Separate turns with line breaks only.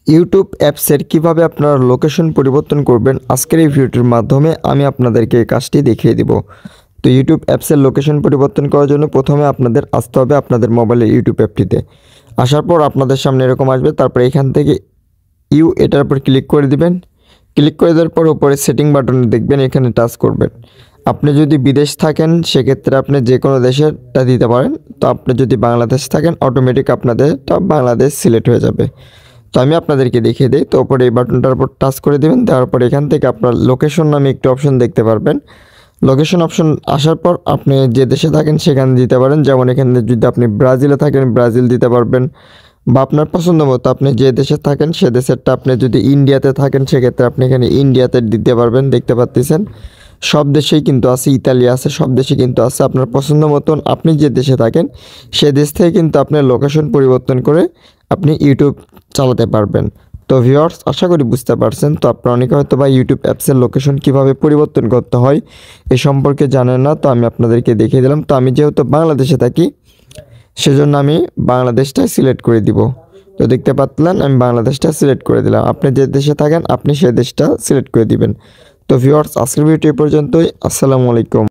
YouTube অ্যাপসের কিভাবে আপনারা লোকেশন পরিবর্তন করবেন আজকের এই ভিডিওটির মাধ্যমে আমি আপনাদেরকে এই কাজটি দেখিয়ে দিব। তো ইউটিউব অ্যাপসের লোকেশন পরিবর্তন করার জন্য প্রথমে আপনাদের আসতে হবে আপনাদের মোবাইলের ইউটিউব অ্যাপটিতে। আসার পর আপনাদের সামনে এরকম আসবে, তারপরে এখান থেকে এটার উপর ক্লিক করে দিবেন। ক্লিক করে দেওয়ার পর উপরে সেটিং বাটনে দেখবেন, এখানে টাচ করবেন। আপনি যদি বিদেশ থাকেন সেক্ষেত্রে আপনি যে কোনো দেশেরটা দিতে পারেন। তো আপনি যদি বাংলাদেশ থাকেন অটোমেটিক আপনাদেরটা বাংলাদেশ সিলেক্ট হয়ে যাবে। তো আমি আপনাদেরকে দেখিয়ে দিই। তো ওপরে এই বাটনটার উপর টাচ করে দেবেন, দেওয়ার পর এখান থেকে আপনার লোকেশন নামে একটি অপশন দেখতে পারবেন। লোকেশন অপশন আসার পর আপনি যে দেশে থাকেন সেখানে দিতে পারেন। যেমন এখানে যদি আপনি ব্রাজিলে থাকেন ব্রাজিল দিতে পারবেন, বা আপনার পছন্দ মতো আপনি যে দেশে থাকেন সে দেশেরটা, আপনি যদি ইন্ডিয়াতে থাকেন সেক্ষেত্রে আপনি এখানে ইন্ডিয়াতে দিতে পারবেন। দেখতে পাচ্ছেন সব দেশেই কিন্তু আছে, ইতালি আছে, সব দেশে কিন্তু আছে। আপনার পছন্দ মতন আপনি যে দেশে থাকেন সে দেশ থেকে কিন্তু আপনার লোকেশন পরিবর্তন করে আপনি ইউটিউব চালাতে পারবেন। তো ভিউয়ার্স, আশা করি বুঝতে পারছেন। তো আপনারা অনেকে হয়তো বা ইউটিউব অ্যাপসের লোকেশন কিভাবে পরিবর্তন করতে হয় এ সম্পর্কে জানেন না, তো আমি আপনাদেরকে দেখিয়ে দিলাম। তো আমি যেহেতু বাংলাদেশে থাকি সেজন্য আমি বাংলাদেশটা সিলেক্ট করে দিব। তো দেখতে পাচ্ছেন আমি বাংলাদেশটা সিলেক্ট করে দিলাম। আপনি যে দেশে থাকেন আপনি সে দেশটা সিলেক্ট করে দিবেন। তো ভিউয়ার্স, আজকের ভিডিও এই পর্যন্তই। আসসালামু আলাইকুম।